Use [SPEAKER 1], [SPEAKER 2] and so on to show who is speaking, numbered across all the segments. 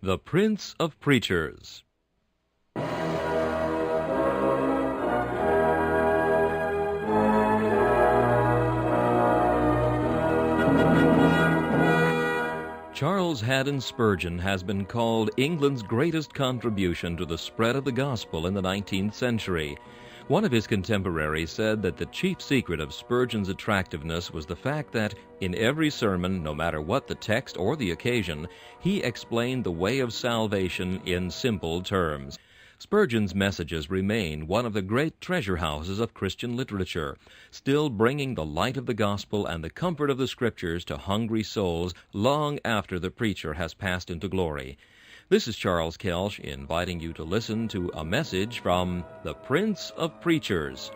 [SPEAKER 1] The Prince of Preachers. Charles Haddon Spurgeon has been called England's greatest contribution to the spread of the gospel in the 19th century. One of his contemporaries said that the chief secret of Spurgeon's attractiveness was the fact that, in every sermon, no matter what the text or the occasion, he explained the way of salvation in simple terms. Spurgeon's messages remain one of the great treasure houses of Christian literature, still bringing the light of the gospel and the comfort of the Scriptures to hungry souls long after the preacher has passed into glory. This is Charles Kelsch inviting you to listen to a message from the Prince of Preachers.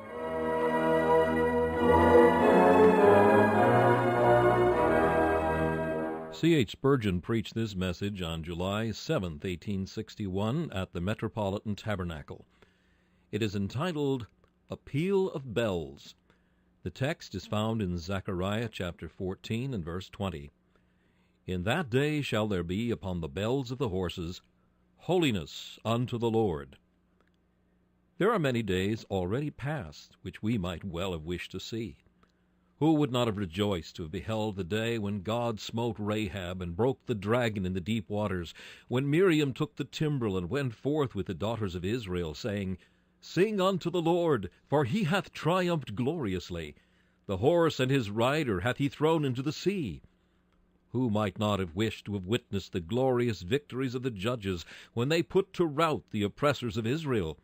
[SPEAKER 1] C.H. Spurgeon preached this message on July 7, 1861, at the Metropolitan Tabernacle. It is entitled, A Peal of Bells. The text is found in Zechariah chapter 14 and verse 20. In that day shall there be upon the bells of the horses holiness unto the Lord. There are many days already past which we might well have wished to see. Who would not have rejoiced to have beheld the day when God smote Rahab and broke the dragon in the deep waters, when Miriam took the timbrel and went forth with the daughters of Israel, saying, Sing unto the Lord, for he hath triumphed gloriously. The horse and his rider hath he thrown into the sea. Who might not have wished to have witnessed the glorious victories of the judges when they put to rout the oppressors of Israel,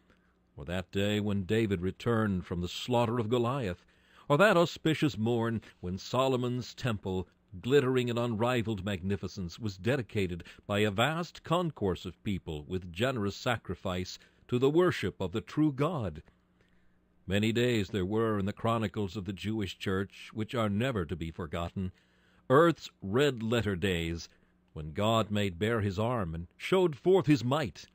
[SPEAKER 1] or that day when David returned from the slaughter of Goliath, or that auspicious morn when Solomon's temple, glittering in unrivaled magnificence, was dedicated by a vast concourse of people with generous sacrifice to the worship of the true God. Many days there were in the chronicles of the Jewish Church which are never to be forgotten, earth's red-letter days, when God made bare his arm and showed forth his might.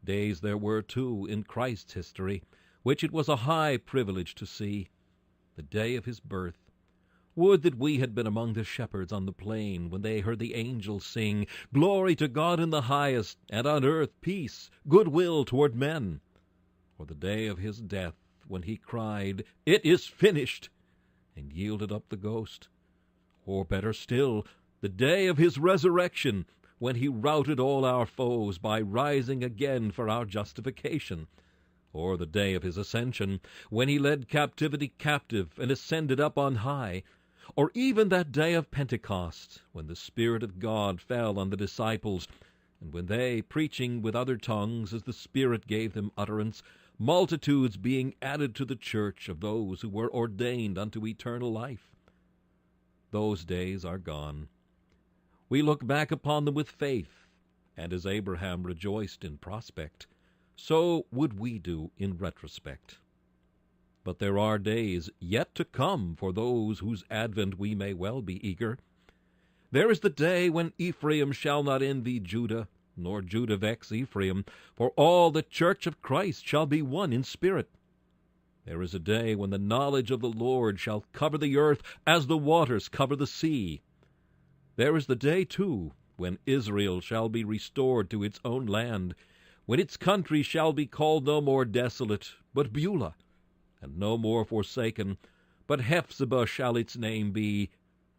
[SPEAKER 1] Days there were, too, in Christ's history, which it was a high privilege to see. The day of his birth. Would that we had been among the shepherds on the plain when they heard the angels sing, Glory to God in the highest, and on earth peace, goodwill toward men. Or the day of his death, when he cried, It is finished, and yielded up the ghost. Or better still, the day of his resurrection, when he routed all our foes by rising again for our justification. Or the day of his ascension, when he led captivity captive and ascended up on high. Or even that day of Pentecost, when the Spirit of God fell on the disciples, and when they, preaching with other tongues as the Spirit gave them utterance, multitudes being added to the church of those who were ordained unto eternal life. Those days are gone. We look back upon them with faith, and as Abraham rejoiced in prospect, so would we do in retrospect. But there are days yet to come for those whose advent we may well be eager. There is the day when Ephraim shall not envy Judah, nor Judah vex Ephraim, for all the church of Christ shall be one in spirit. There is a day when the knowledge of the Lord shall cover the earth as the waters cover the sea. There is the day, too, when Israel shall be restored to its own land, when its country shall be called no more desolate, but Beulah, and no more forsaken, but Hephzibah shall its name be,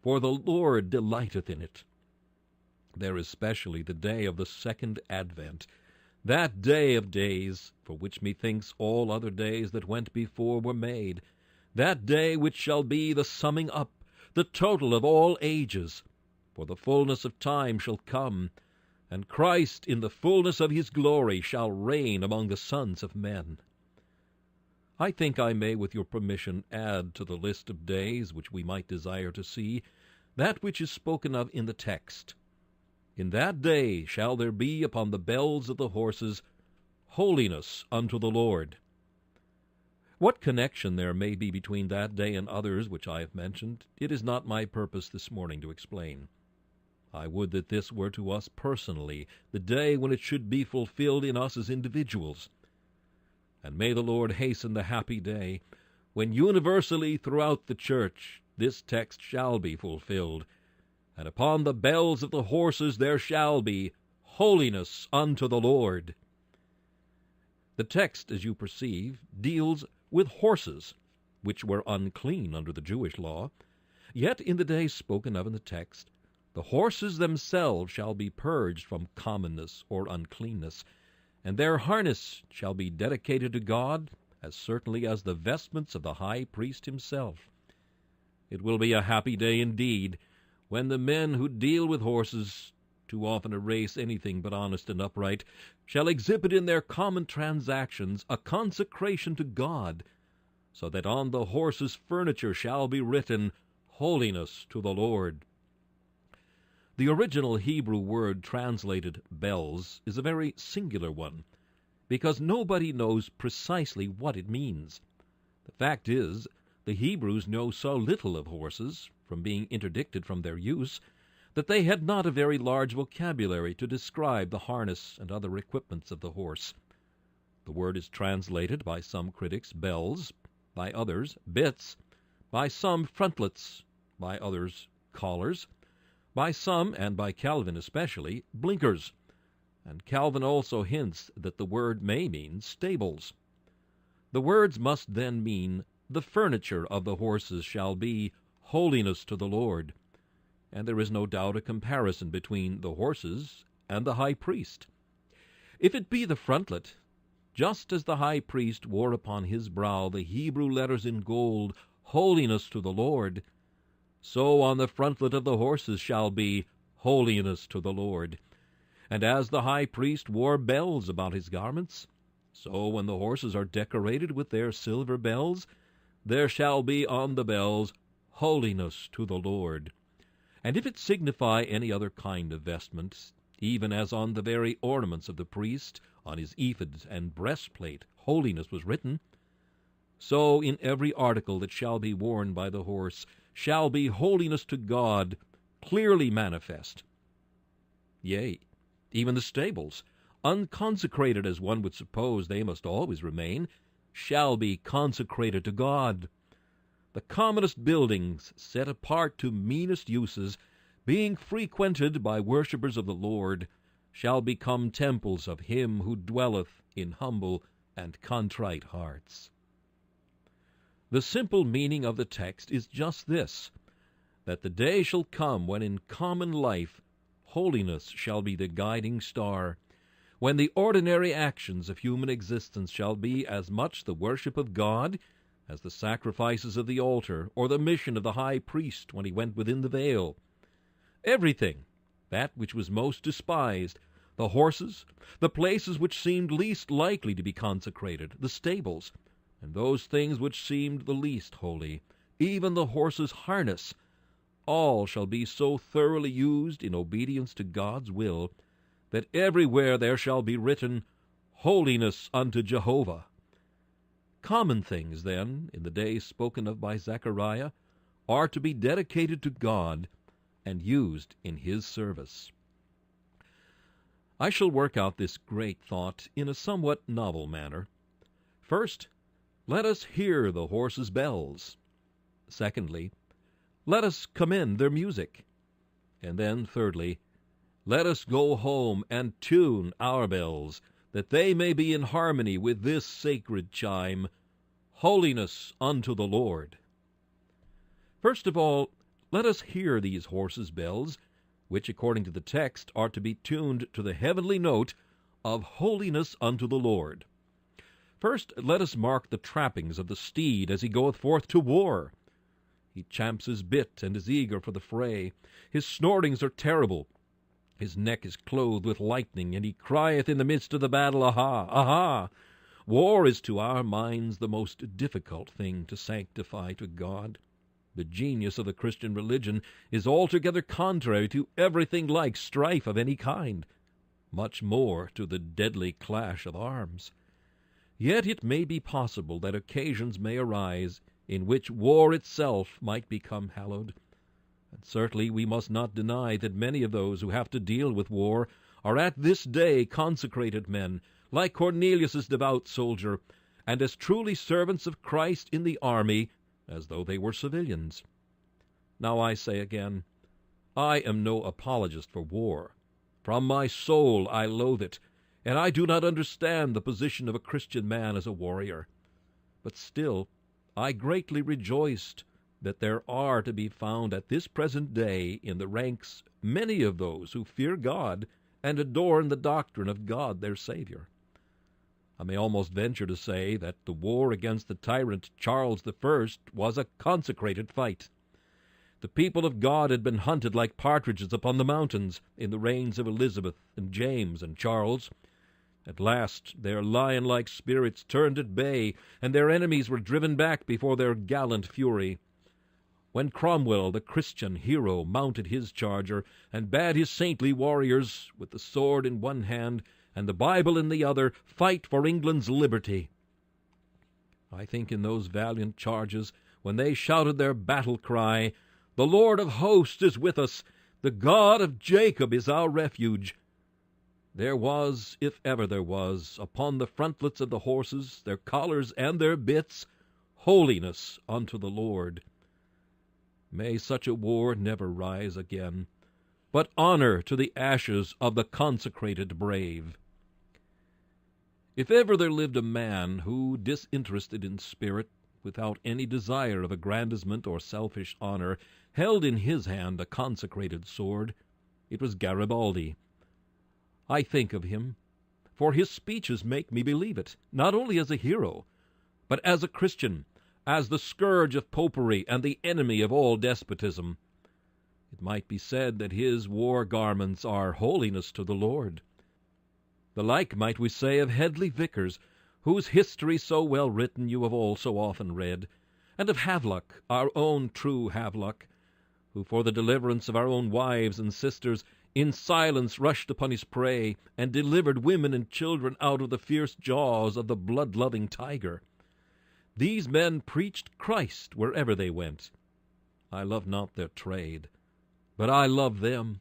[SPEAKER 1] for the Lord delighteth in it. There is specially the day of the second advent, that day of days, for which methinks all other days that went before were made, that day which shall be the summing up, the total of all ages, for the fullness of time shall come, and Christ in the fullness of his glory shall reign among the sons of men. I think I may, with your permission, add to the list of days which we might desire to see that which is spoken of in the text. In that day shall there be upon the bells of the horses holiness unto the Lord. What connection there may be between that day and others which I have mentioned, it is not my purpose this morning to explain. I would that this were to us personally the day when it should be fulfilled in us as individuals. And may the Lord hasten the happy day when universally throughout the church this text shall be fulfilled, and upon the bells of the horses there shall be holiness unto the Lord. The text, as you perceive, deals with horses, which were unclean under the Jewish law. Yet in the day spoken of in the text, the horses themselves shall be purged from commonness or uncleanness, and their harness shall be dedicated to God, as certainly as the vestments of the high priest himself. It will be a happy day indeed when the men who deal with horses, too often a race anything but honest and upright, shall exhibit in their common transactions a consecration to God, so that on the horse's furniture shall be written, Holiness to the Lord. The original Hebrew word translated bells is a very singular one, because nobody knows precisely what it means. The fact is, the Hebrews know so little of horses, from being interdicted from their use, that they had not a very large vocabulary to describe the harness and other equipments of the horse. The word is translated by some critics bells, by others bits, by some frontlets, by others collars, by some, and by Calvin especially, blinkers, and Calvin also hints that the word may mean stables. The words must then mean the furniture of the horses shall be holiness to the Lord, and there is no doubt a comparison between the horses and the high priest. If it be the frontlet, just as the high priest wore upon his brow the Hebrew letters in gold, holiness to the Lord, so on the frontlet of the horses shall be holiness to the Lord. And as the high priest wore bells about his garments, so when the horses are decorated with their silver bells, there shall be on the bells holiness to the Lord. And if it signify any other kind of vestment, even as on the very ornaments of the priest, on his ephod and breastplate, holiness was written, so in every article that shall be worn by the horse shall be holiness to God clearly manifest. Yea, even the stables, unconsecrated as one would suppose they must always remain, shall be consecrated to God. The commonest buildings, set apart to meanest uses, being frequented by worshippers of the Lord, shall become temples of him who dwelleth in humble and contrite hearts. The simple meaning of the text is just this, that the day shall come when in common life holiness shall be the guiding star, when the ordinary actions of human existence shall be as much the worship of God as the sacrifices of the altar or the mission of the high priest when he went within the veil. Everything, that which was most despised, the horses, the places which seemed least likely to be consecrated, the stables, and those things which seemed the least holy, even the horse's harness, all shall be so thoroughly used in obedience to God's will, that everywhere there shall be written, Holiness unto Jehovah. Common things, then, in the day spoken of by Zechariah, are to be dedicated to God and used in his service. I shall work out this great thought in a somewhat novel manner. First, let us hear the horses' bells. Secondly, let us commend their music. And then, thirdly, let us go home and tune our bells, that they may be in harmony with this sacred chime, Holiness unto the Lord. First of all, let us hear these horses' bells, which, according to the text, are to be tuned to the heavenly note of holiness unto the Lord. First, let us mark the trappings of the steed as he goeth forth to war. He champs his bit and is eager for the fray. His snortings are terrible. His neck is clothed with lightning, and he crieth in the midst of the battle, Aha! Aha! War is to our minds the most difficult thing to sanctify to God. The genius of the Christian religion is altogether contrary to everything like strife of any kind, much more to the deadly clash of arms. Yet it may be possible that occasions may arise in which war itself might become hallowed. And certainly we must not deny that many of those who have to deal with war are at this day consecrated men, like Cornelius's devout soldier, and as truly servants of Christ in the army as though they were civilians. Now I say again, I am no apologist for war. From my soul I loathe it, and I do not understand the position of a Christian man as a warrior. But still I greatly rejoiced that there are to be found at this present day in the ranks many of those who fear God and adorn the doctrine of God their Savior. I may almost venture to say that the war against the tyrant Charles I was a consecrated fight. The people of God had been hunted like partridges upon the mountains in the reigns of Elizabeth and James and Charles. At last their lion-like spirits turned at bay, and their enemies were driven back before their gallant fury. When Cromwell, the Christian hero, mounted his charger, and bade his saintly warriors, with the sword in one hand and the Bible in the other, fight for England's liberty, I think in those valiant charges, when they shouted their battle cry, "The Lord of hosts is with us, the God of Jacob is our refuge," there was, if ever there was, upon the frontlets of the horses, their collars and their bits, holiness unto the Lord. May such a war never rise again, but honor to the ashes of the consecrated brave. If ever there lived a man who, disinterested in spirit, without any desire of aggrandizement or selfish honor, held in his hand a consecrated sword, it was Garibaldi. I think of him, for his speeches make me believe it, not only as a hero, but as a Christian, as the scourge of popery and the enemy of all despotism. It might be said that his war garments are holiness to the Lord. The like might we say of Hedley Vicars, whose history so well written you have all so often read, and of Havelock, our own true Havelock, who for the deliverance of our own wives and sisters in silence rushed upon his prey, and delivered women and children out of the fierce jaws of the blood-loving tiger. These men preached Christ wherever they went. I love not their trade, but I love them.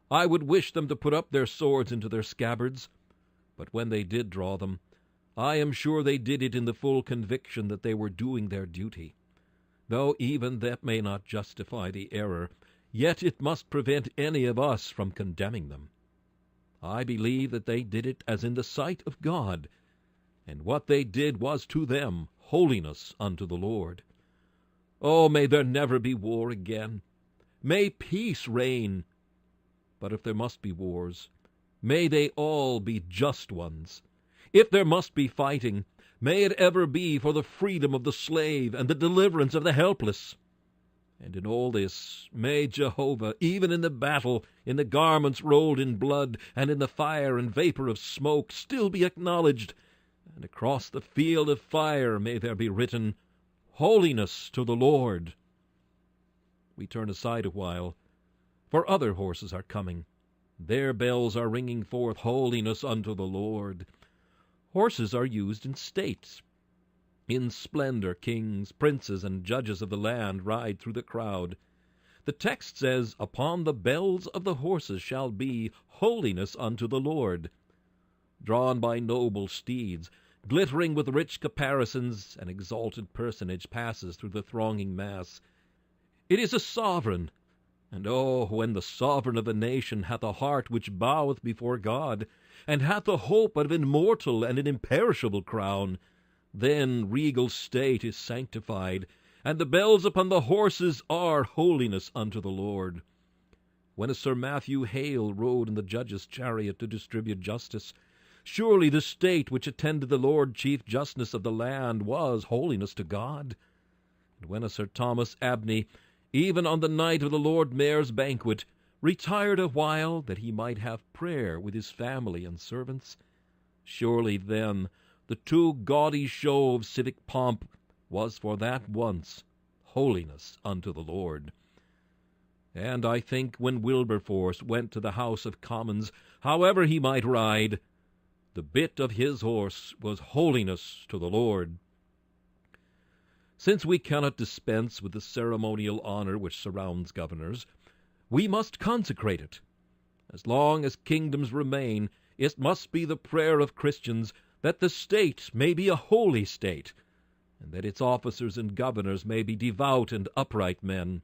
[SPEAKER 1] I would wish them to put up their swords into their scabbards, but when they did draw them, I am sure they did it in the full conviction that they were doing their duty. Though even that may not justify the error, yet it must prevent any of us from condemning them. I believe that they did it as in the sight of God, and what they did was to them holiness unto the Lord. Oh, may there never be war again. May peace reign. But if there must be wars, may they all be just ones. If there must be fighting, may it ever be for the freedom of the slave and the deliverance of the helpless. And in all this, may Jehovah, even in the battle, in the garments rolled in blood, and in the fire and vapor of smoke, still be acknowledged, and across the field of fire may there be written, Holiness to the Lord. We turn aside a while, for other horses are coming. Their bells are ringing forth holiness unto the Lord. Horses are used in states. In splendor kings, princes, and judges of the land ride through the crowd. The text says, Upon the bells of the horses shall be holiness unto the Lord. Drawn by noble steeds, glittering with rich caparisons, an exalted personage passes through the thronging mass. It is a sovereign, and oh, when the sovereign of a nation hath a heart which boweth before God, and hath the hope of an immortal and an imperishable crown, then regal state is sanctified, and the bells upon the horses are holiness unto the Lord. When a Sir Matthew Hale rode in the judge's chariot to distribute justice, surely the state which attended the Lord Chief Justice of the land was holiness to God. And when a Sir Thomas Abney, even on the night of the Lord Mayor's banquet, retired a while that he might have prayer with his family and servants, surely then the too gaudy show of civic pomp was for that once holiness unto the Lord. And I think when Wilberforce went to the House of Commons, however he might ride, the bit of his horse was holiness to the Lord. Since we cannot dispense with the ceremonial honor which surrounds governors, we must consecrate it. As long as kingdoms remain, it must be the prayer of Christians that the state may be a holy state, and that its officers and governors may be devout and upright men.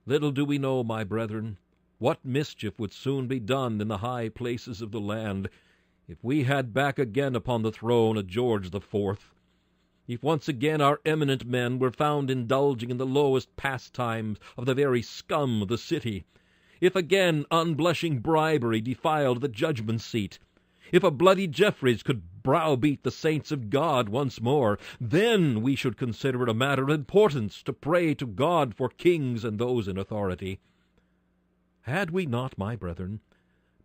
[SPEAKER 1] Little do we know, my brethren, What mischief would soon be done in the high places of the land if we had back again upon the throne a George the Fourth? If once again our eminent men were found indulging in the lowest pastimes of the very scum of the city, if again unblushing bribery defiled the judgment seat, if a bloody Jeffreys could browbeat the saints of God once more, then we should consider it a matter of importance to pray to God for kings and those in authority. Had we not, my brethren,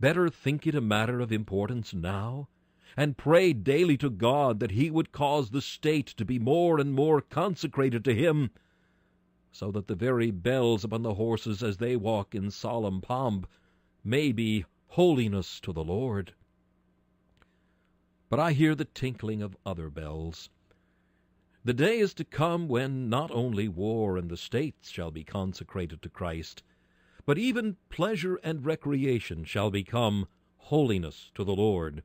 [SPEAKER 1] better think it a matter of importance now, and pray daily to God that he would cause the state to be more and more consecrated to him, so that the very bells upon the horses as they walk in solemn pomp may be holiness to the Lord? But I hear the tinkling of other bells. The day is to come when not only war and the states shall be consecrated to Christ, but even pleasure and recreation shall become holiness to the Lord.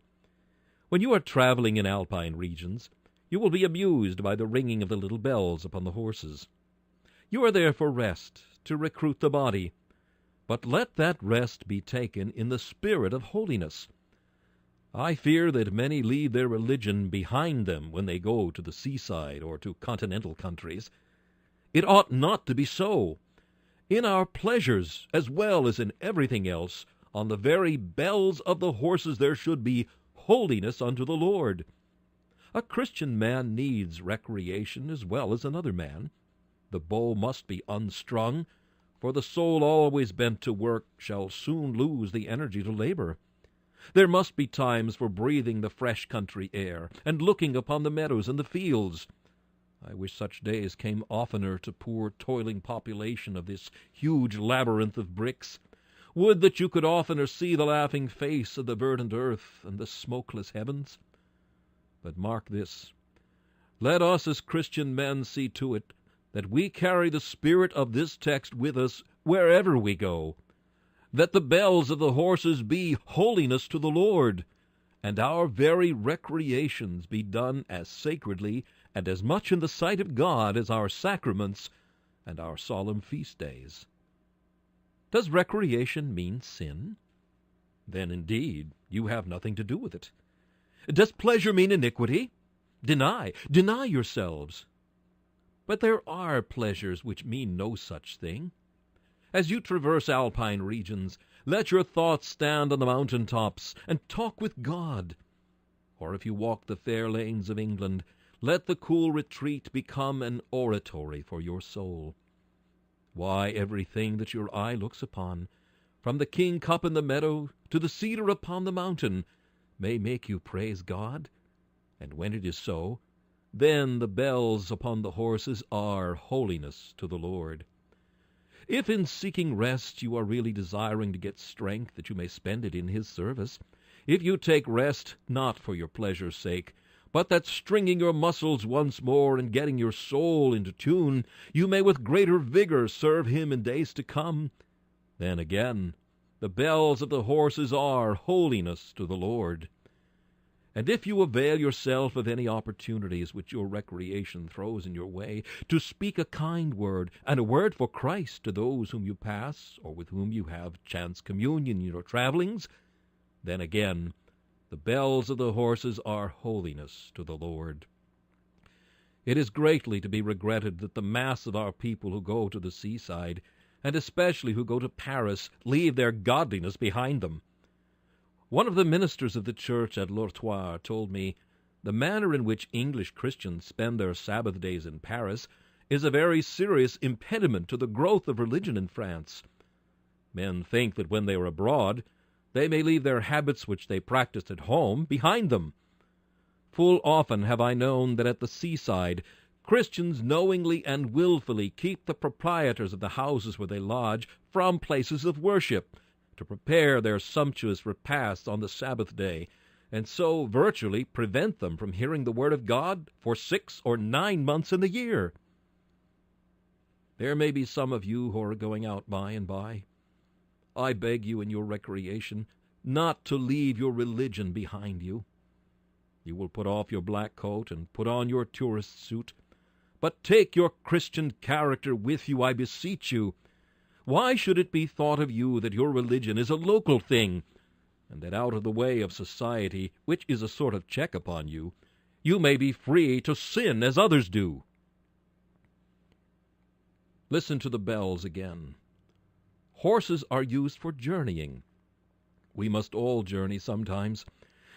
[SPEAKER 1] When you are traveling in alpine regions, you will be amused by the ringing of the little bells upon the horses. You are there for rest, to recruit the body, but let that rest be taken in the spirit of holiness. I fear that many leave their religion behind them when they go to the seaside or to continental countries. It ought not to be so. In our pleasures, as well as in everything else, on the very bells of the horses there should be holiness unto the Lord. A Christian man needs recreation as well as another man. The bow must be unstrung, for the soul always bent to work shall soon lose the energy to labor. There must be times for breathing the fresh country air, and looking upon the meadows and the fields. I wish such days came oftener to poor toiling population of this huge labyrinth of bricks. Would that you could oftener see the laughing face of the verdant earth and the smokeless heavens. But mark this, let us as Christian men see to it that we carry the spirit of this text with us wherever we go, that the bells of the horses be holiness to the Lord, and our very recreations be done as sacredly and as much in the sight of God as our sacraments and our solemn feast days. Does recreation mean sin? Then indeed you have nothing to do with it. Does pleasure mean iniquity? Deny yourselves. But there are pleasures which mean no such thing. As you traverse alpine regions, let your thoughts stand on the mountain tops and talk with God. Or if you walk the fair lanes of England, let the cool retreat become an oratory for your soul. Why, everything that your eye looks upon, from the king cup in the meadow to the cedar upon the mountain, may make you praise God. And when it is so, then the bells upon the horses are holiness to the Lord. If in seeking rest you are really desiring to get strength that you may spend it in his service, if you take rest not for your pleasure's sake, but that stringing your muscles once more and getting your soul into tune, you may with greater vigor serve him in days to come, then again the bells of the horses are holiness to the Lord. And if you avail yourself of any opportunities which your recreation throws in your way, to speak a kind word and a word for Christ to those whom you pass or with whom you have chance communion in your travelings, then again the bells of the horses are holiness to the Lord. It is greatly to be regretted that the mass of our people who go to the seaside, and especially who go to Paris, leave their godliness behind them. One of the ministers of the church at L'Ortoir told me the manner in which English Christians spend their Sabbath days in Paris is a very serious impediment to the growth of religion in France. Men think that when they are abroad, they may leave their habits which they practiced at home behind them. Full often have I known that at the seaside Christians knowingly and willfully keep the proprietors of the houses where they lodge from places of worship, to prepare their sumptuous repasts on the Sabbath day, and so virtually prevent them from hearing the word of God for 6 or 9 months in the year. There may be some of you who are going out by and by. I beg you in your recreation not to leave your religion behind you. You will put off your black coat and put on your tourist suit, but take your Christian character with you, I beseech you. Why should it be thought of you that your religion is a local thing, and that out of the way of society, which is a sort of check upon you, you may be free to sin as others do? Listen to the bells again. Horses are used for journeying. We must all journey sometimes,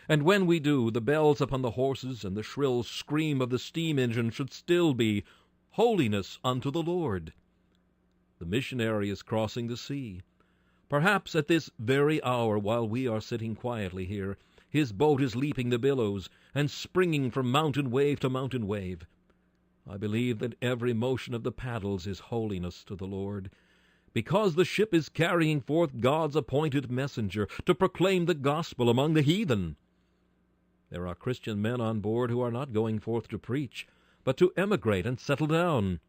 [SPEAKER 1] and when we do, the bells upon the horses and the shrill scream of the steam engine should still be holiness unto the Lord. The missionary is crossing the sea. Perhaps at this very hour, while we are sitting quietly here, his boat is leaping the billows and springing from mountain wave to mountain wave. I believe that every motion of the paddles is holiness to the Lord, because the ship is carrying forth God's appointed messenger to proclaim the gospel among the heathen. There are Christian men on board who are not going forth to preach, but to emigrate and settle down.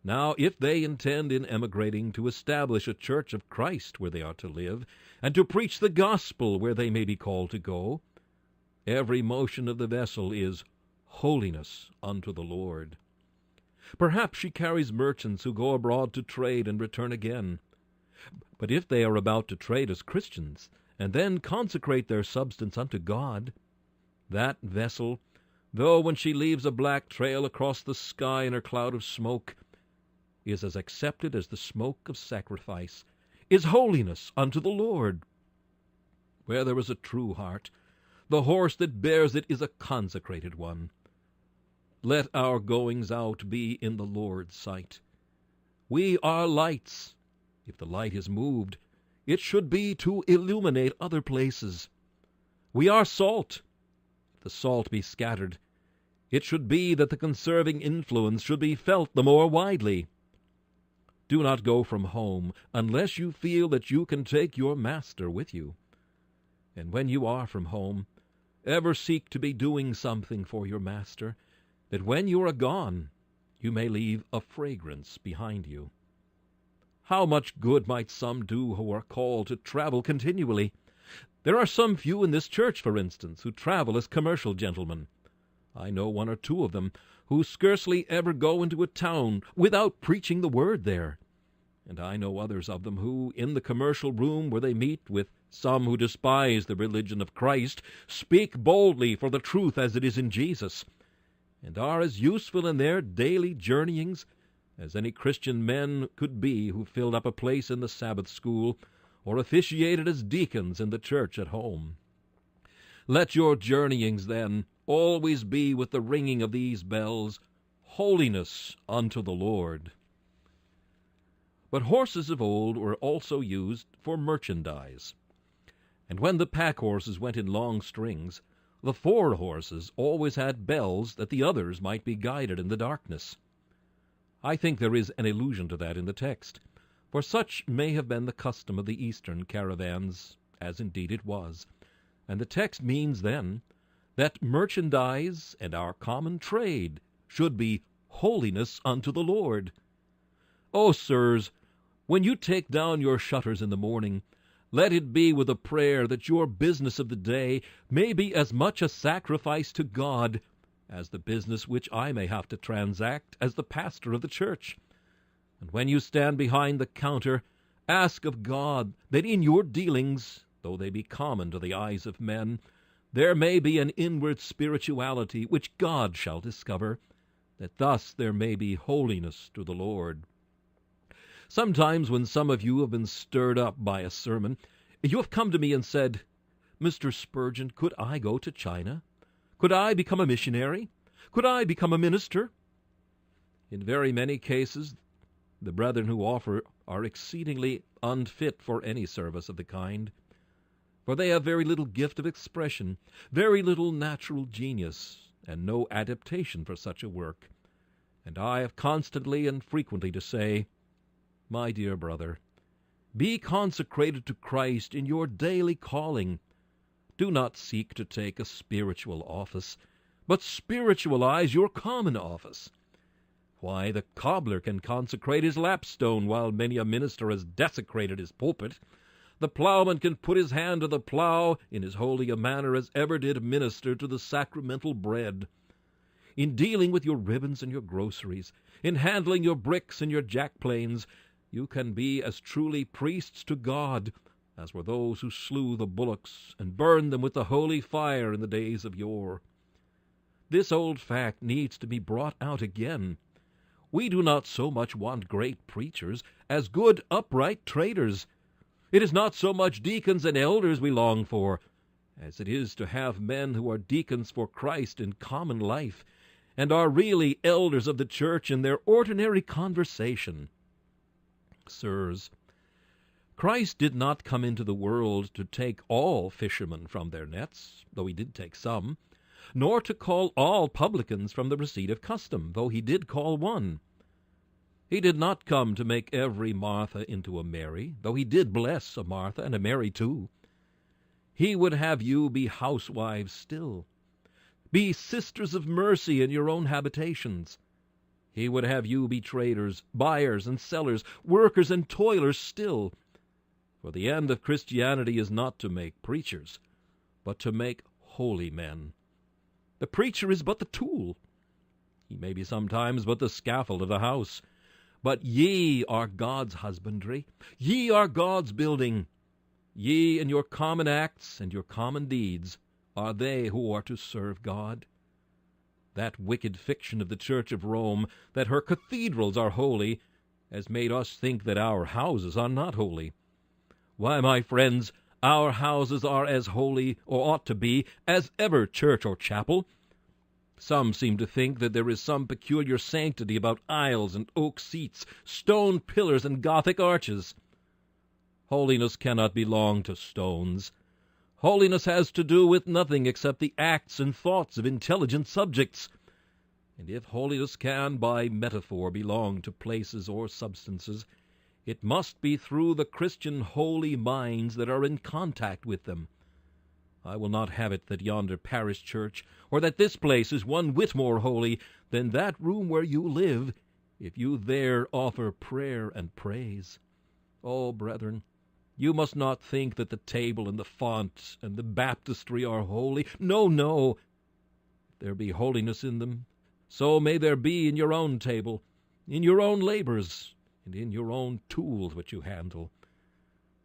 [SPEAKER 1] Now, if they intend in emigrating to establish a church of Christ where they are to live, and to preach the gospel where they may be called to go, every motion of the vessel is holiness unto the Lord. Perhaps she carries merchants who go abroad to trade and return again. But if they are about to trade as Christians, and then consecrate their substance unto God, that vessel, though when she leaves a black trail across the sky in her cloud of smoke, is as accepted as the smoke of sacrifice, is holiness unto the Lord. Where there is a true heart, the horse that bears it is a consecrated one. Let our goings out be in the Lord's sight. We are lights. If the light is moved, it should be to illuminate other places. We are salt. If the salt be scattered, it should be that the conserving influence should be felt the more widely. Do not go from home unless you feel that you can take your master with you. And when you are from home, ever seek to be doing something for your master, that when you are gone, you may leave a fragrance behind you. How much good might some do who are called to travel continually? There are some few in this church, for instance, who travel as commercial gentlemen. I know one or two of them who scarcely ever go into a town without preaching the word there. And I know others of them who, in the commercial room where they meet with some who despise the religion of Christ, speak boldly for the truth as it is in Jesus, and are as useful in their daily journeyings as any Christian men could be who filled up a place in the Sabbath school or officiated as deacons in the church at home. Let your journeyings, then, always be with the ringing of these bells, holiness unto the Lord. But horses of old were also used for merchandise. And when the pack horses went in long strings, the fore horses always had bells that the others might be guided in the darkness. I think there is an allusion to that in the text, for such may have been the custom of the eastern caravans, as indeed it was. And the text means then that merchandise and our common trade should be holiness unto the Lord. O sirs, when you take down your shutters in the morning, let it be with a prayer that your business of the day may be as much a sacrifice to God as the business which I may have to transact as the pastor of the church. And when you stand behind the counter, ask of God that in your dealings, though they be common to the eyes of men, there may be an inward spirituality which God shall discover, that thus there may be holiness to the Lord. Sometimes when some of you have been stirred up by a sermon, you have come to me and said, "Mr. Spurgeon, could I go to China? Could I become a missionary? Could I become a minister?" In very many cases, the brethren who offer are exceedingly unfit for any service of the kind, for they have very little gift of expression, very little natural genius, and no adaptation for such a work. And I have constantly and frequently to say, "My dear brother, be consecrated to Christ in your daily calling. Do not seek to take a spiritual office, but spiritualize your common office. Why, the cobbler can consecrate his lapstone, while many a minister has desecrated his pulpit. The plowman can put his hand to the plow in as holy a manner as ever did minister to the sacramental bread. In dealing with your ribbons and your groceries, in handling your bricks and your jack-planes, You can be as truly priests to God as were those who slew the bullocks and burned them with the holy fire in the days of yore. This old fact needs to be brought out again. We do not so much want great preachers as good, upright traders. It is not so much deacons and elders we long for, as it is to have men who are deacons for Christ in common life, and are really elders of the church in their ordinary conversation. Sirs, Christ did not come into the world to take all fishermen from their nets, though he did take some, nor to call all publicans from the receipt of custom, though he did call one. He did not come to make every Martha into a Mary, though he did bless a Martha and a Mary too. He would have you be housewives still, be sisters of mercy in your own habitations. He would have you be traders, buyers and sellers, workers and toilers still. For the end of Christianity is not to make preachers, but to make holy men. The preacher is but the tool. He may be sometimes but the scaffold of the house. But ye are God's husbandry. Ye are God's building. Ye in your common acts and your common deeds are they who are to serve God. That wicked fiction of the Church of Rome, that her cathedrals are holy, has made us think that our houses are not holy. Why, my friends, our houses are as holy, or ought to be, as ever church or chapel. Some seem to think that there is some peculiar sanctity about aisles and oak seats, stone pillars and Gothic arches. Holiness cannot belong to stones. Holiness has to do with nothing except the acts and thoughts of intelligent subjects. And if holiness can, by metaphor, belong to places or substances, it must be through the Christian holy minds that are in contact with them. I will not have it that yonder parish church, or that this place is one whit more holy than that room where you live, if you there offer prayer and praise. Oh, brethren, you must not think that the table and the font and the baptistry are holy. No, no. If there be holiness in them, so may there be in your own table, in your own labors, and in your own tools which you handle.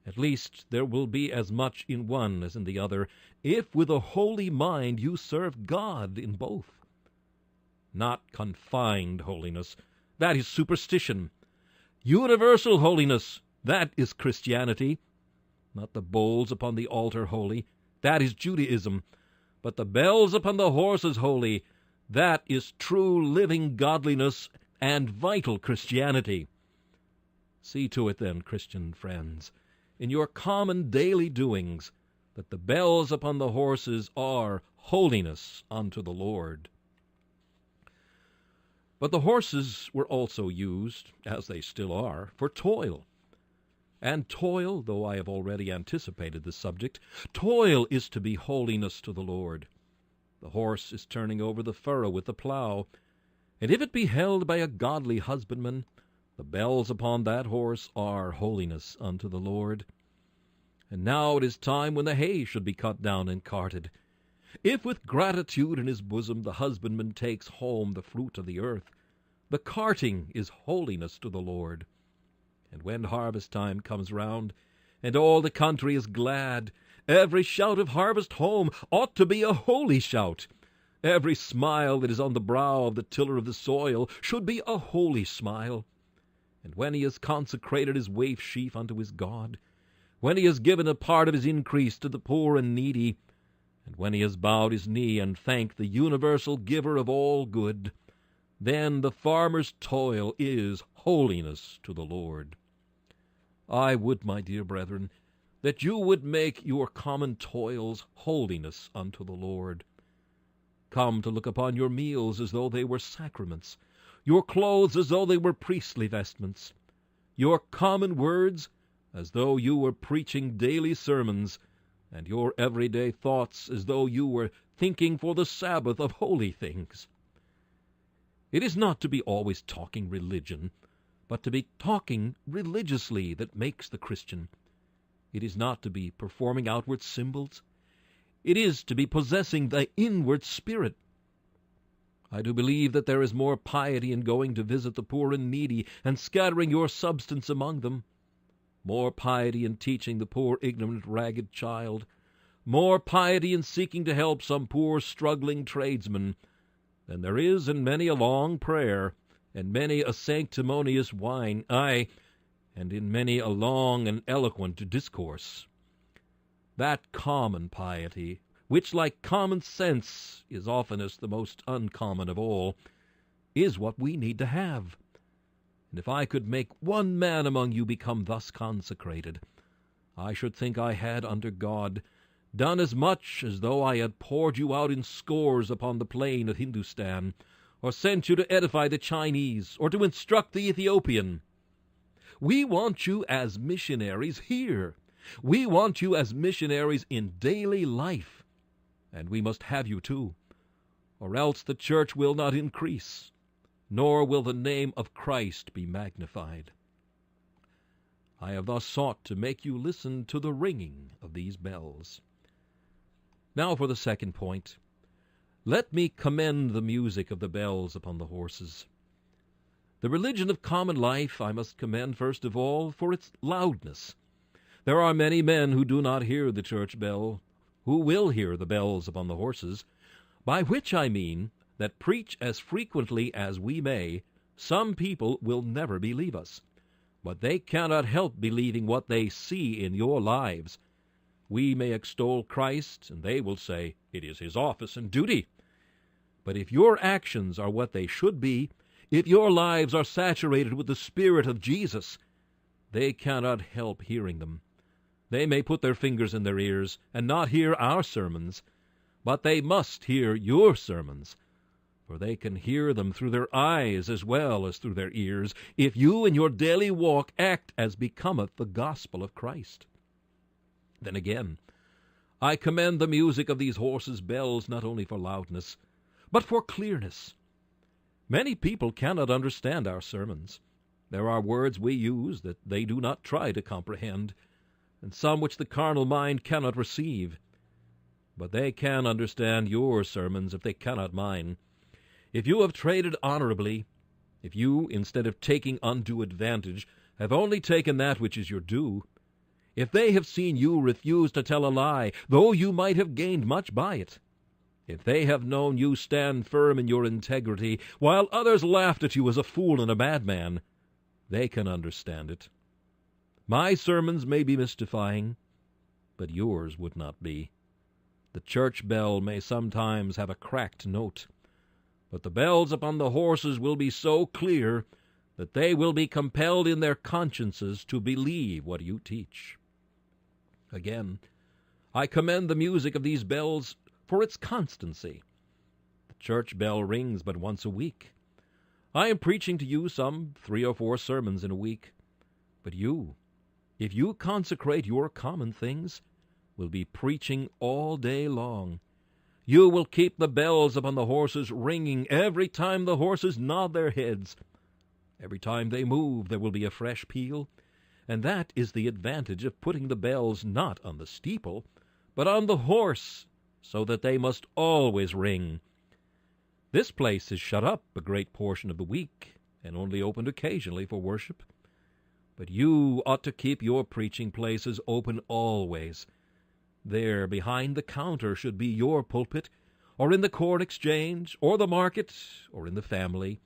[SPEAKER 1] At least there will be as much in one as in the other, if with a holy mind you serve God in both. Not confined holiness, that is superstition. Universal holiness, that is Christianity. Not the bowls upon the altar holy, that is Judaism. But the bells upon the horses holy, that is true living godliness and vital Christianity. See to it then, Christian friends, in your common daily doings, that the bells upon the horses are holiness unto the Lord. But the horses were also used, as they still are, for toil. And toil, though I have already anticipated the subject, toil is to be holiness to the Lord. The horse is turning over the furrow with the plough, and if it be held by a godly husbandman, the bells upon that horse are holiness unto the Lord. And now it is time when the hay should be cut down and carted. If with gratitude in his bosom the husbandman takes home the fruit of the earth, the carting is holiness to the Lord. And when harvest time comes round, and all the country is glad, every shout of harvest home ought to be a holy shout. Every smile that is on the brow of the tiller of the soil should be a holy smile. And when he has consecrated his waif sheaf unto his God, when he has given a part of his increase to the poor and needy, and when he has bowed his knee and thanked the universal giver of all good, then the farmer's toil is holiness to the Lord. I would, my dear brethren, that you would make your common toils holiness unto the Lord. Come to look upon your meals as though they were sacraments, your clothes as though they were priestly vestments, your common words as though you were preaching daily sermons, and your everyday thoughts as though you were thinking for the Sabbath of holy things. It is not to be always talking religion, but to be talking religiously that makes the Christian. It is not to be performing outward symbols. It is to be possessing the inward spirit. I do believe that there is more piety in going to visit the poor and needy and scattering your substance among them, more piety in teaching the poor, ignorant, ragged child, more piety in seeking to help some poor, struggling tradesman, than there is in many a long prayer and many a sanctimonious whine, aye, and in many a long and eloquent discourse. That common piety, which, like common sense, is oftenest the most uncommon of all, is what we need to have. And if I could make one man among you become thus consecrated, I should think I had, under God, done as much as though I had poured you out in scores upon the plain of Hindustan, or sent you to edify the Chinese, or to instruct the Ethiopian. We want you as missionaries here. We want you as missionaries in daily life. And we must have you too, or else the church will not increase, nor will the name of Christ be magnified. I have thus sought to make you listen to the ringing of these bells. Now for the second point. Let me commend the music of the bells upon the horses. The religion of common life I must commend first of all for its loudness. There are many men who do not hear the church bell, who will hear the bells upon the horses, by which I mean that preach as frequently as we may, some people will never believe us. But they cannot help believing what they see in your lives. We may extol Christ, and they will say, it is his office and duty. But if your actions are what they should be, if your lives are saturated with the Spirit of Jesus, they cannot help hearing them. They may put their fingers in their ears and not hear our sermons, but they must hear your sermons, for they can hear them through their eyes as well as through their ears, if you in your daily walk act as becometh the gospel of Christ. Then again, I commend the music of these horses' bells not only for loudness, but for clearness. Many people cannot understand our sermons. There are words we use that they do not try to comprehend, and some which the carnal mind cannot receive. But they can understand your sermons if they cannot mine. If you have traded honorably, if you, instead of taking undue advantage, have only taken that which is your due, if they have seen you refuse to tell a lie, though you might have gained much by it, if they have known you stand firm in your integrity, while others laughed at you as a fool and a madman, they can understand it. My sermons may be mystifying, but yours would not be. The church bell may sometimes have a cracked note, but the bells upon the horses will be so clear that they will be compelled in their consciences to believe what you teach. Again, I commend the music of these bells for its constancy. The church bell rings but once a week. I am preaching to you some 3 or 4 sermons in a week, but you, if you consecrate your common things, will be preaching all day long. You will keep the bells upon the horses ringing every time the horses nod their heads. Every time they move there will be a fresh peal, and that is the advantage of putting the bells not on the steeple, but on the horse, so that they must always ring. This place is shut up a great portion of the week, and only opened occasionally for worship. But you ought to keep your preaching places open always. There, behind the counter, should be your pulpit, or in the corn exchange, or the market, or in the family.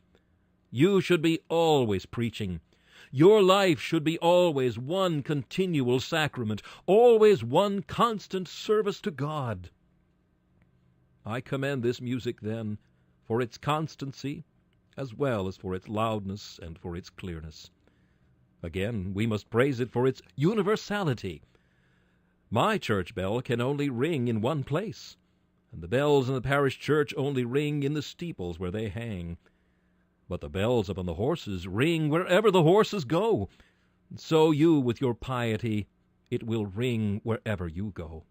[SPEAKER 1] You should be always preaching. Your life should be always one continual sacrament, always one constant service to God. I commend this music, then, for its constancy, as well as for its loudness and for its clearness. Again, we must praise it for its universality. My church bell can only ring in one place, and the bells in the parish church only ring in the steeples where they hang. But the bells upon the horses ring wherever the horses go. So you, with your piety, it will ring wherever you go.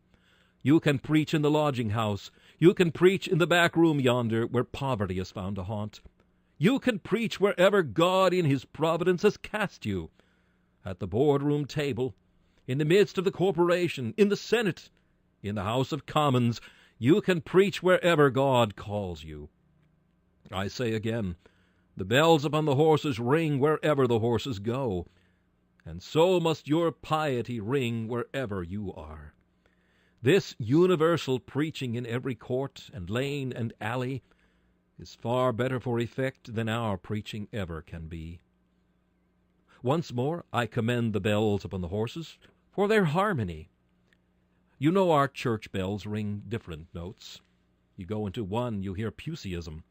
[SPEAKER 1] You can preach in the lodging-house. You can preach in the back room yonder, where poverty is found to haunt. You can preach wherever God in his providence has cast you. At the boardroom table, in the midst of the corporation, in the Senate, in the House of Commons, you can preach wherever God calls you. I say again, the bells upon the horses ring wherever the horses go, and so must your piety ring wherever you are. This universal preaching in every court and lane and alley is far better for effect than our preaching ever can be. Once more, I commend the bells upon the horses for their harmony. You know our church bells ring different notes. You go into one, you hear Puseyism.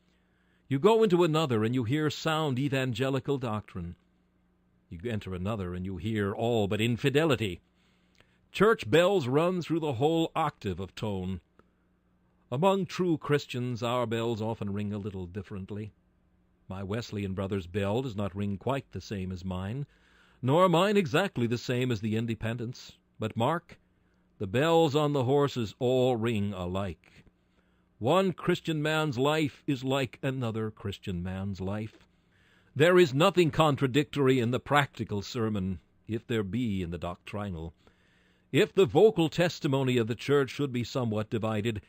[SPEAKER 1] You go into another, and you hear sound evangelical doctrine. You enter another, and you hear all but infidelity. Church bells run through the whole octave of tone. Among true Christians, our bells often ring a little differently. My Wesleyan brother's bell does not ring quite the same as mine, nor mine exactly the same as the Independent's. But mark, the bells on the horses all ring alike. One Christian man's life is like another Christian man's life. There is nothing contradictory in the practical sermon, if there be in the doctrinal. If the vocal testimony of the church should be somewhat divided,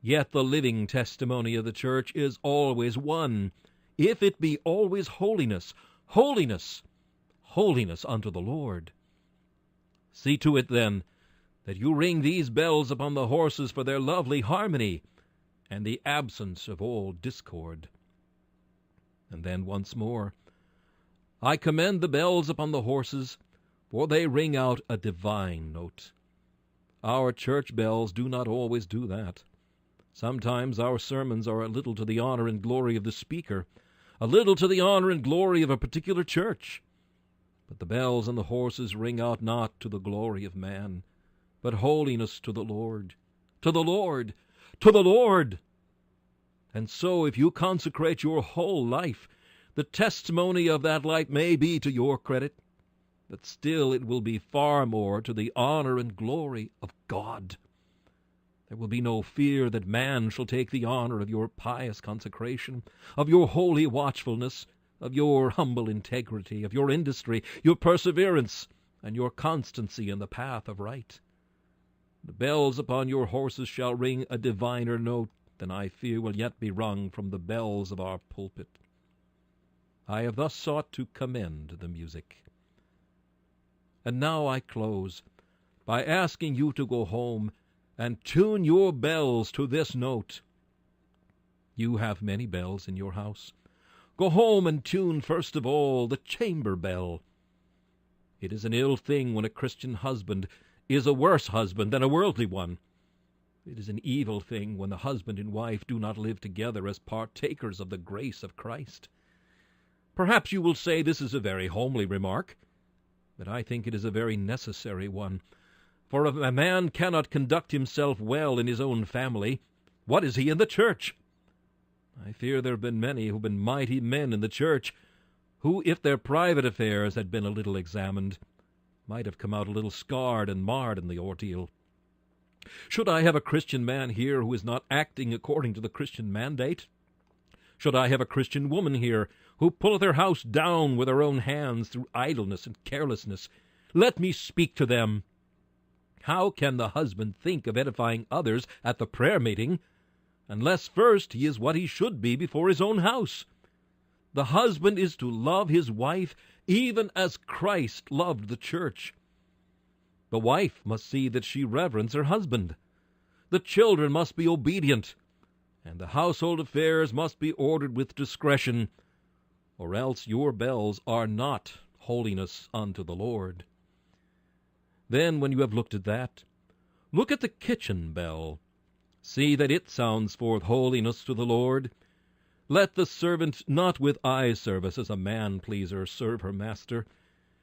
[SPEAKER 1] yet the living testimony of the church is always one, if it be always holiness, holiness, holiness unto the Lord. See to it, then, that you ring these bells upon the horses for their lovely harmony, and the absence of all discord. And then once more, I commend the bells upon the horses, for they ring out a divine note. Our church bells do not always do that. Sometimes our sermons are a little to the honor and glory of the speaker, a little to the honor and glory of a particular church. But the bells on the horses ring out not to the glory of man, but holiness to the Lord, to the Lord, to the Lord. And so if you consecrate your whole life, the testimony of that life may be to your credit, but still it will be far more to the honor and glory of God. There will be no fear that man shall take the honor of your pious consecration, of your holy watchfulness, of your humble integrity, of your industry, your perseverance, and your constancy in the path of right. The bells upon your horses shall ring a diviner note than I fear will yet be rung from the bells of our pulpit. I have thus sought to commend the music. And now I close by asking you to go home and tune your bells to this note. You have many bells in your house. Go home and tune first of all the chamber bell. It is an ill thing when a Christian husband is a worse husband than a worldly one. It is an evil thing when the husband and wife do not live together as partakers of the grace of Christ. Perhaps you will say this is a very homely remark, but I think it is a very necessary one. For if a man cannot conduct himself well in his own family, what is he in the church? I fear there have been many who have been mighty men in the church, who, if their private affairs had been a little examined, might have come out a little scarred and marred in the ordeal. Should I have a Christian man here who is not acting according to the Christian mandate? Should I have a Christian woman here who pulleth her house down with her own hands through idleness and carelessness? Let me speak to them. How can the husband think of edifying others at the prayer meeting unless first he is what he should be before his own house? The husband is to love his wife even as Christ loved the church. The wife must see that she reverence her husband. The children must be obedient, and the household affairs must be ordered with discretion, or else your bells are not holiness unto the Lord. Then, when you have looked at that, look at the kitchen bell. See that it sounds forth holiness to the Lord. Let the servant not with eye service as a man-pleaser serve her master,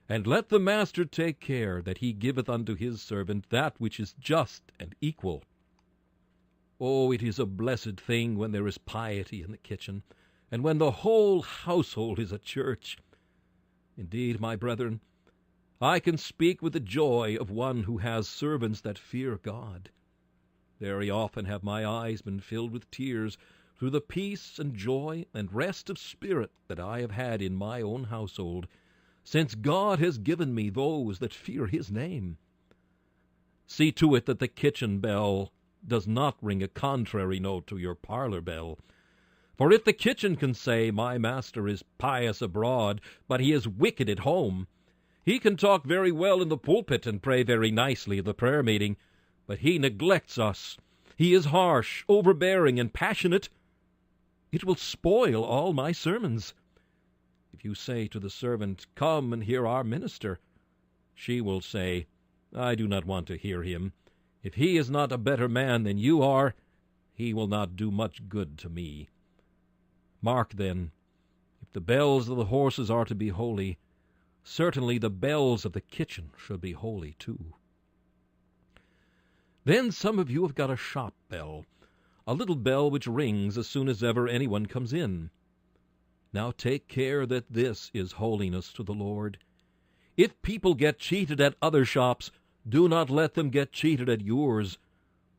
[SPEAKER 1] and let the master take care that he giveth unto his servant that which is just and equal. Oh, it is a blessed thing when there is piety in the kitchen, and when the whole household is a church. Indeed, my brethren, I can speak with the joy of one who has servants that fear God. Very often have my eyes been filled with tears through the peace and joy and rest of spirit that I have had in my own household, since God has given me those that fear his name. See to it that the kitchen bell does not ring a contrary note to your parlor bell. For if the kitchen can say, My master is pious abroad, but he is wicked at home, he can talk very well in the pulpit and pray very nicely at the prayer meeting, but he neglects us. He is harsh, overbearing, and passionate. It will spoil all my sermons. If you say to the servant, Come and hear our minister, she will say, I do not want to hear him. If he is not a better man than you are, he will not do much good to me. Mark, then, if the bells of the horses are to be holy, certainly the bells of the kitchen should be holy too. Then some of you have got a shop bell, a little bell which rings as soon as ever anyone comes in. Now take care that this is holiness to the Lord. If people get cheated at other shops, do not let them get cheated at yours,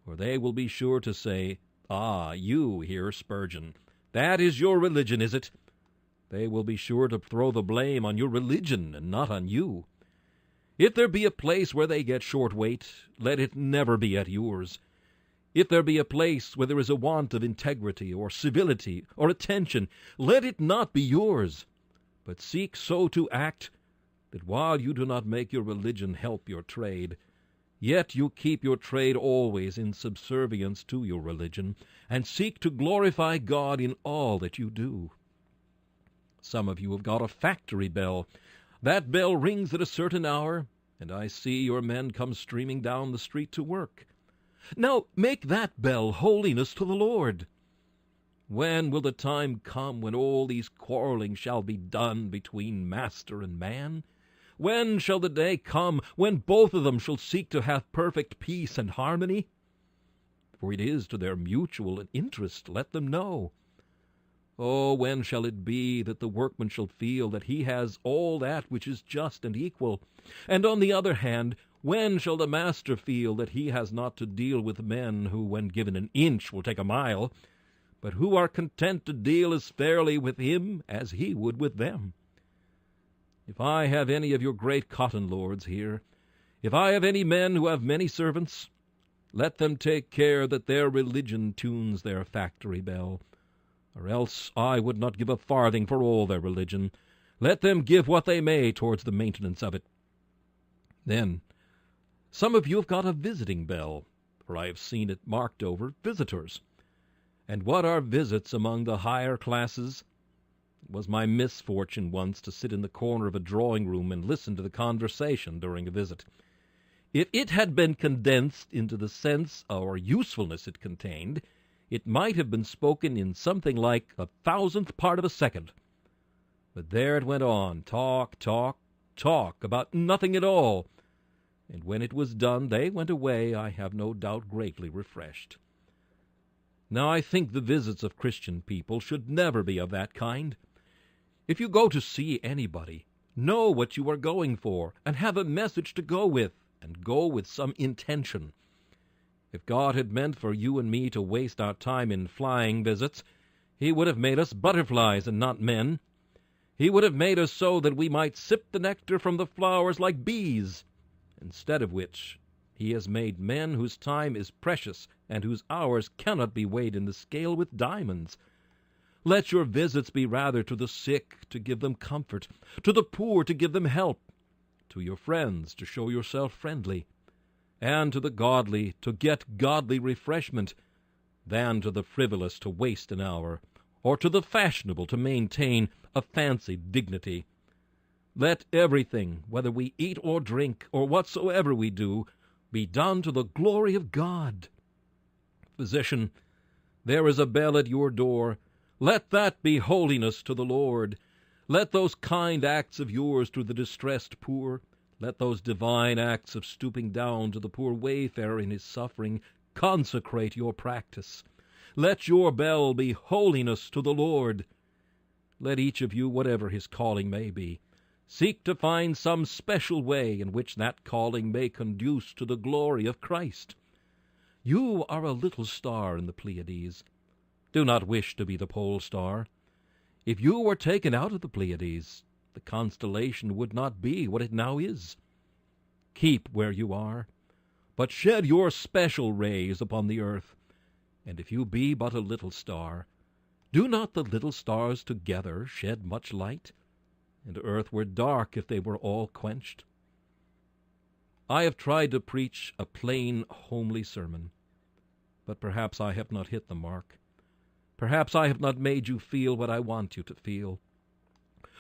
[SPEAKER 1] or they will be sure to say, Ah, you hear Spurgeon. That is your religion, is it? They will be sure to throw the blame on your religion and not on you. If there be a place where they get short weight, let it never be at yours. If there be a place where there is a want of integrity or civility or attention, let it not be yours. But seek so to act that while you do not make your religion help your trade, yet you keep your trade always in subservience to your religion, and seek to glorify God in all that you do. Some of you have got a factory bell. That bell rings at a certain hour, and I see your men come streaming down the street to work. Now make that bell holiness to the Lord. When will the time come when all these quarreling shall be done between master and man? When shall the day come when both of them shall seek to have perfect peace and harmony? For it is to their mutual interest, let them know. Oh, when shall it be that the workman shall feel that he has all that which is just and equal? And on the other hand, when shall the master feel that he has not to deal with men who, when given an inch, will take a mile, but who are content to deal as fairly with him as he would with them? If I have any of your great cotton lords here, if I have any men who have many servants, let them take care that their religion tunes their factory bell, or else I would not give a farthing for all their religion. Let them give what they may towards the maintenance of it. Then, some of you have got a visiting bell, for I have seen it marked over visitors. And what are visits among the higher classes? It was my misfortune once to sit in the corner of a drawing-room and listen to the conversation during a visit. If it had been condensed into the sense or usefulness it contained, it might have been spoken in something like 1,000th part of a second. But there it went on, talk, about nothing at all. And when it was done, they went away, I have no doubt, greatly refreshed. Now I think the visits of Christian people should never be of that kind. If you go to see anybody, know what you are going for, and have a message to go with, and go with some intention. If God had meant for you and me to waste our time in flying visits, he would have made us butterflies and not men. He would have made us so that we might sip the nectar from the flowers like bees, instead of which he has made men whose time is precious and whose hours cannot be weighed in the scale with diamonds. Let your visits be rather to the sick, to give them comfort, to the poor, to give them help, to your friends, to show yourself friendly, and to the godly, to get godly refreshment, than to the frivolous, to waste an hour, or to the fashionable, to maintain a fancied dignity. Let everything, whether we eat or drink, or whatsoever we do, be done to the glory of God. Physician, there is a bell at your door. Let that be holiness to the Lord. Let those kind acts of yours to the distressed poor, let those divine acts of stooping down to the poor wayfarer in his suffering, consecrate your practice. Let your bell be holiness to the Lord. Let each of you, whatever his calling may be, seek to find some special way in which that calling may conduce to the glory of Christ. You are a little star in the Pleiades. Do not wish to be the pole star. If you were taken out of the Pleiades, the constellation would not be what it now is. Keep where you are, but shed your special rays upon the earth, and if you be but a little star, Do not the little stars together shed much light? And earth were dark if they were all quenched. I have tried to preach a plain, homely sermon, but perhaps I have not hit the mark. Perhaps I have not made you feel what I want you to feel.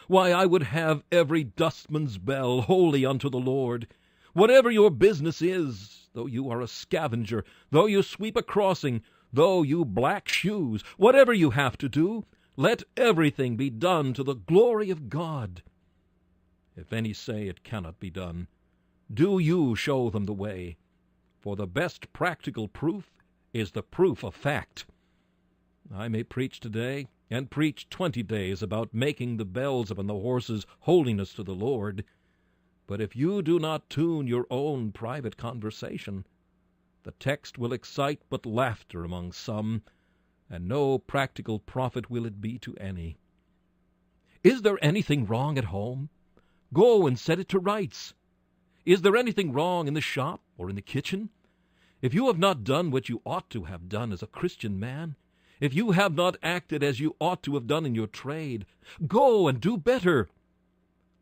[SPEAKER 1] Why, I would have every dustman's bell holy unto the Lord. Whatever your business is, though you are a scavenger, though you sweep a crossing, though you black shoes, whatever you have to do, let everything be done to the glory of God. If any say it cannot be done, do you show them the way, for the best practical proof is the proof of fact. I may preach today, and preach 20 days about making the bells upon the horses holiness to the Lord, but if you do not tune your own private conversation, the text will excite but laughter among some, and no practical profit will it be to any. Is there anything wrong at home? Go and set it to rights. Is there anything wrong in the shop or in the kitchen? If you have not done what you ought to have done as a Christian man, if you have not acted as you ought to have done in your trade, go and do better.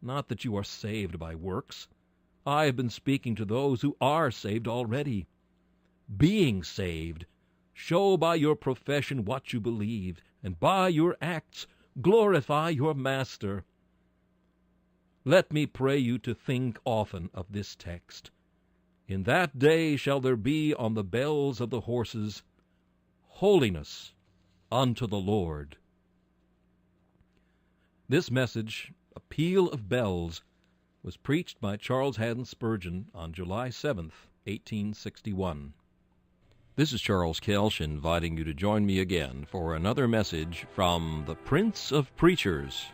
[SPEAKER 1] Not that you are saved by works. I have been speaking to those who are saved already. Being saved, show by your profession what you believe, and by your acts glorify your Master. Let me pray you to think often of this text. In that day shall there be on the bells of the horses holiness unto the Lord. This message, A Peal of Bells, was preached by Charles Haddon Spurgeon on July 7th, 1861. This is Charles Kelsch inviting you to join me again for another message from the Prince of Preachers.